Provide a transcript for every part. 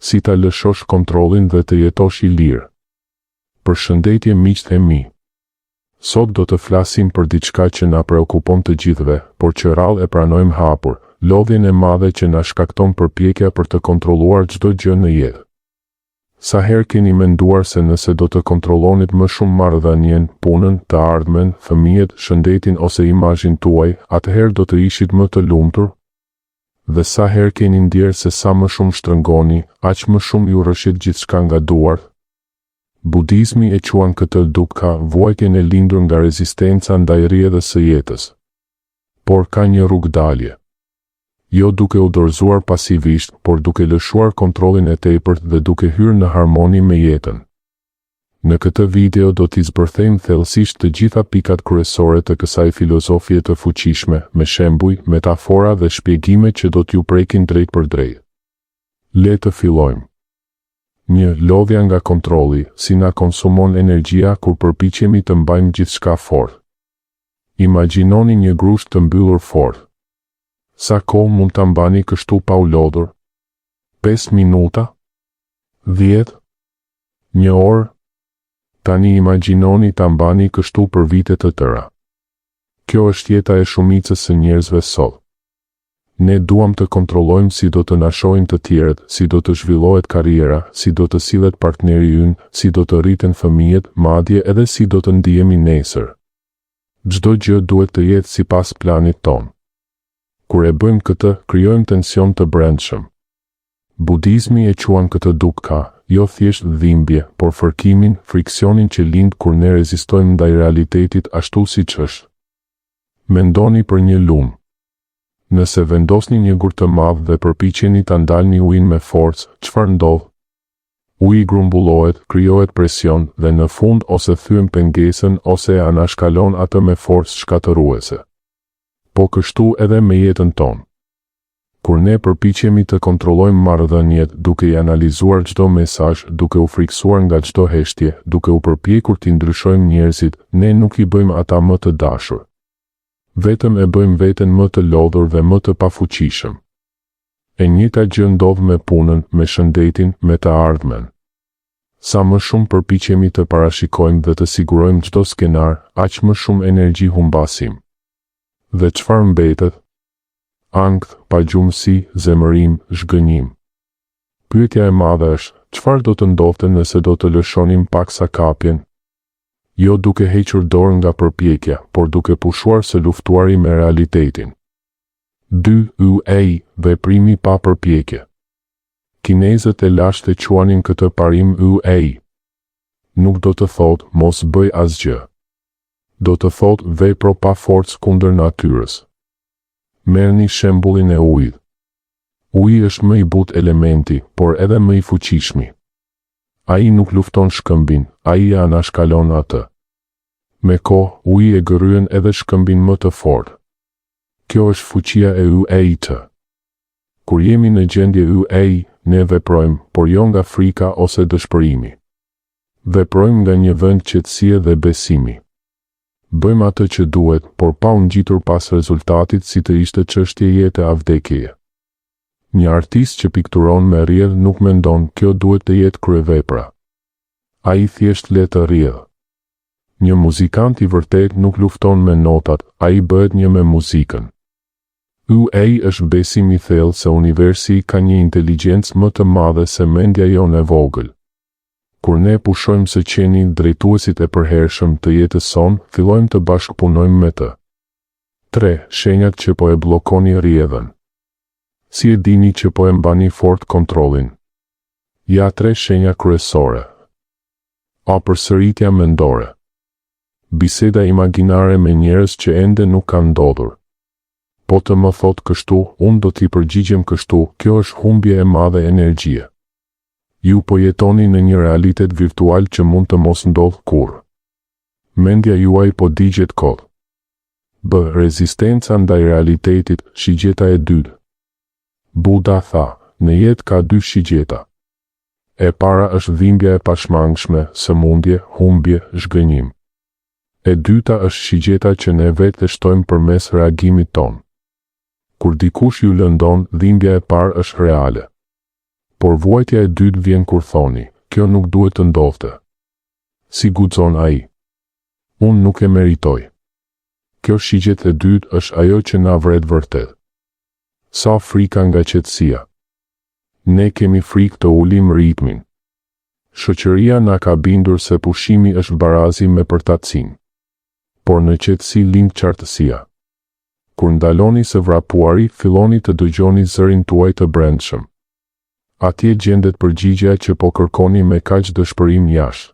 si ta lëshosh kontrollin dhe të jetosh i lirë. Përshëndetje miqtë e mi. Sot do të flasim për diçka që na preokupon të gjithëve, por që rrallë e pranojmë hapur, lodhjen e madhe që na shkakton përpjekja për të kontrolluar çdo gjë në jetë. Sa herë keni menduar se nëse do të kontrollonit më shumë marrëdhënien, punën, të ardhmen, fëmijët, shëndetin ose imazhin tuaj, atëherë do të ishit më të lumtur? Dhe sa herë keni ndjerë se sa më shumë shtrëngoni, aq më shumë ju rrëshit gjithçka nga duart? Budizmi e quan këtë dukkha, vuajtjen e lindur nga rezistenca ndaj rrjedhës së jetës. Por ka një rrugë dalje. Jo duke u dorëzuar pasivisht, por duke lëshuar kontrollin e tepërt dhe duke hyrë në harmoni me jetën. Në këtë video do t'i zbërthejmë thellësisht të gjitha pikat kryesore të kësaj filozofie të fuqishme, me shembuj, metafora dhe shpjegime që do t'ju prekin drejt për drejt. Le të fillojmë. 1. Lodhja nga kontrolli, si na konsumon energjia kur përpiqemi të mbajmë gjithçka fort. Imagjinoni një grusht të mbyllur fort. Sa kohë mund ta mbani kështu pa u lodhur? 5 minuta? 10? 1 orë? Tani imagjinoni ta mbani kështu për vite të tëra. Kjo është jeta e shumicës së njerëzve sot. Ne duam të kontrollojmë si do të na shohin të tjerët, si do të zhvillohet karriera, si do të sillet partneri ynë, si do të rriten fëmijët, madje edhe si do të ndihemi nesër. Çdo gjë duhet të jetë sipas planit ton. Kur e bëjmë këtë, krijojmë tension të brendshëm. Budizmi e quan këtë dukkha, jo thjesht dhimbje, por fërkimin, friksionin që lind kur ne rezistojmë ndaj realitetit ashtu siç është. Mendoni për një lumë. Nëse vendosni një gur të madh dhe përpiqeni ta ndalni ujin me forcë, çfarë ndodh? Uji grumbullohet, krijohet presion dhe në fund ose thyen pengesën ose e anashkalon atë me forcë shkatëruese. Po kështu edhe me jetën tonë. Kur ne përpiqemi të kontrollojmë marrëdhëniet duke i analizuar çdo mesazh, duke u friksuar nga çdo heshtje, duke u përpjekur t'i ndryshojmë njerëzit, ne nuk i bëjmë ata më të dashur. Vetëm e bëjmë veten më të lodhur dhe më të pafuqishëm. E njëjta gjë ndodh me punën, me shëndetin, me të ardhmen. Sa më shumë përpiqemi të parashikojmë dhe të sigurojmë çdo skenar, aq më shumë energji humbasim. Dhe çfarë mbetet? Ankth, pagjumësi, zemërim, zhgënjim. Pyetja e madhe është, çfarë do të ndodhte nëse do të lëshonim paksa kapjen? Jo duke hequr dorë nga përpjekja, por duke pushuar së luftuari me realitetin. 2. Veprimi pa përpjekje. Kinezët e lashtë e quanin këtë parim UA. Nuk do të thotë mos bëj asgjë. Do të thotë vepro pa forcë kundër natyrës. Merrni shembullin e ujit. Uji është më i butë elementi, por edhe më i fuqishmi. Ai nuk lufton shkëmbin, ai e anashkalon atë. Me kohë, uji e gërryen edhe shkëmbin më të fortë. Kjo është fuqia e UA-t. Kur jemi në gjendje UA, ne veprojmë, por jo nga frika ose dëshpërimi. Veprojmë nga një vend qetësie dhe besimi. Bëjmë atë që duhet, por pa u ngjitur pas rezultatit si të ishte çështje jete a vdekjeje. Një artist që pikturon me rrjedh nuk mendon kjo duhet të jetë kryevepra. Ai thjesht le të rrjedh. Një muzikant i vërtet nuk lufton me notat, ai bëhet një me muzikën. UA është besim i thellë se universi ka një inteligjencë më të madhe se mendja jonë e vogël. Kur ne pushojmë së qeni drejtuesit e përhershëm të jetës sonë, fillojmë të bashkëpunojmë me të. 3. Shenjat që po e bllokoni rrjedhën. Si e dini që po e mbani fort kontrollin? Ja 3 shenja kryesore. A. Përsëritja mendore. Biseda imaginare me njerëz që ende nuk kanë ndodhur. Po të më thot kështu, unë do t'i përgjigjem kështu, kjo është humbje e madhe energjie. Ju po jetoni në një realitet virtual që mund të mos ndodh kurrë. Mendja juaj po digjet kot. B. Rezistenca ndaj realitetit, shigjeta e dytë. Buda tha, në jetë ka 2 shigjeta. E para është dhimbja e pashmangshme, sëmundje, humbje, zhgënjim. E dyta është shigjeta që ne vetë e shtojmë përmes reagimit ton. Kur dikush ju lëndon, dhimbja e parë është reale. Por vuajtja e dytë vjen kur thoni, kjo nuk duhet të ndodhte. Si guxon ai? Unë nuk e meritoj. Kjo shigjet e dytë është ajo që na vret vërtet. Sa frika nga qetësia. Ne kemi frikë të ulim ritmin. Shoqëria na ka bindur se pushimi është barazi me përtatësinë. Por në qetësi lind qartësia. Kur ndaloni së vrapuari, filloni të dëgjoni zërin tuaj të brendshëm. Atje gjendet përgjigja që po kërkoni me kaq dëshpërim jashtë.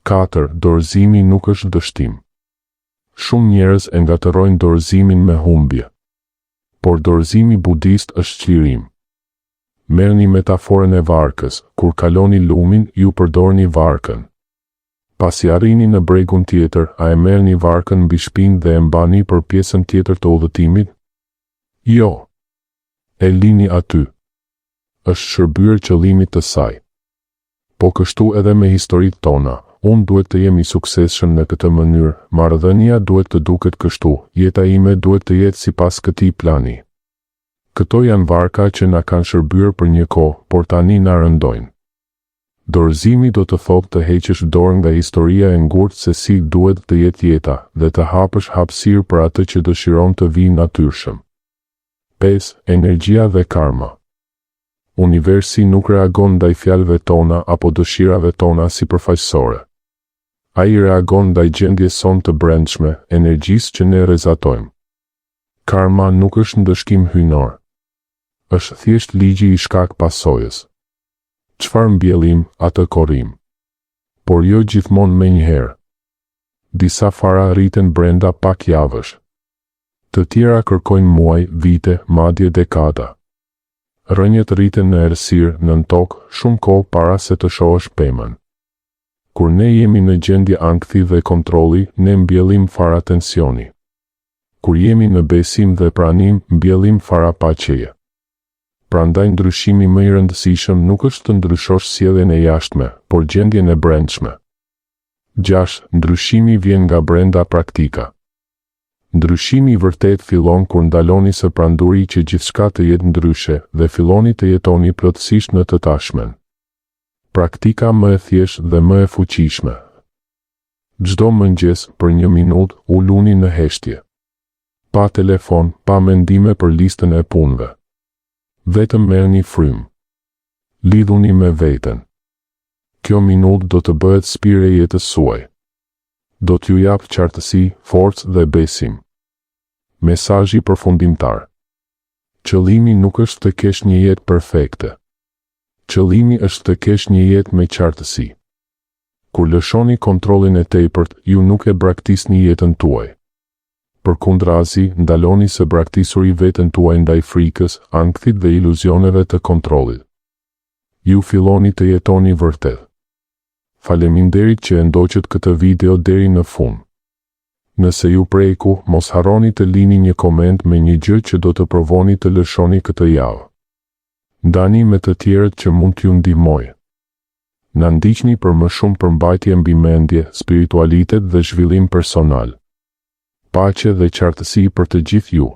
4. Dorëzimi nuk është dështim. Shumë njerëz e ngatërojnë dorëzimin me humbje. Por dorëzimi budist është çlirim. Merrni metaforën e varkës, kur kaloni lumin, ju përdorni varkën. Pasi arrini në bregun tjetër, a e merrni varkën mbi shpinë dhe e mbani për pjesën tjetër të udhëtimit? Jo. E lini aty. Është shërbyer qëllimit të saj. Po kështu edhe me historitë tona, unë duhet të jemi suksesshëm në këtë mënyrë, marrëdhënia duhet të duket kështu, jeta ime duhet të jetë sipas këtij plani. Këto janë varka që na kanë shërbyer për një kohë, por tani na rëndojnë. Dorëzimi do të thotë të heqësh dorë nga historia e ngurtë se si duhet të jetë jeta dhe të hapësh hapësirë për atë që dëshiron të vijë natyrshëm. 5. Energjia dhe karma. Universi nuk reagon ndaj fjalëve tona apo dëshirave tona sipërfaqësore. Ai reagon ndaj gjendjes sonë të brendshme, energjisë që ne rrezatojmë. Karma nuk është ndëshkim hyjnor. Është thjesht ligji i shkak pasojës. Çfarë mbjellim, atë korrim. Por jo gjithmonë menjëherë. Disa fara rriten brenda pak javësh. Të tjera kërkojnë muaj, vite, madje dekada. Rënjet rriten në errësirë, nën tokë, shumë kohë para se të shohësh pemën. Kur ne jemi në gjendje ankthi dhe kontrolli, ne mbjellim fara tensioni. Kur jemi në besim dhe pranim, mbjellim fara paqeje. Prandaj ndryshimi më i rëndësishëm nuk është të ndryshosh sjelljen e jashtme, por gjendjen e brendshme. 6. Ndryshimi vjen nga brenda praktika. Ndryshimi i vërtet fillon kur ndaloni së pranduri që gjithçka të jetë ndryshe dhe filloni të jetoni plotësisht në të tashmen. Praktika më e thjeshtë dhe më e fuqishme. Çdo mëngjes për 1 minutë uluni në heshtje. Pa telefon, pa mendime për listën e punëve. Vetëm merrni frymë. Lidhuni me veten. Kjo minutë do të bëhet spirë e jetës suaj. Do t'ju jap qartësi, forcë dhe besim. Mesazhi përfundimtar. Qëllimi nuk është të kesh një jetë perfekte. Qëllimi është të kesh një jetë me qartësi. Kur lëshoni kontrollin e tepërt, ju nuk e braktisni jetën tuaj. Përkundrazi, ndaloni së braktisuri veten tuaj ndaj frikës, ankthit dhe iluzioneve të kontrollit. Ju filloni të jetoni vërtet. Faleminderit që e ndoqët këtë video deri në fund. Nëse ju preku, mos harroni të lini një koment me një gjë që do të provoni të lëshoni këtë javë. Ndani me të tjerët që mund t'ju ndihmojë. Na ndiqni për më shumë përmbajtje mbi mendje, spiritualitet dhe zhvillim personal. Paqe dhe qartësi për të gjithë ju.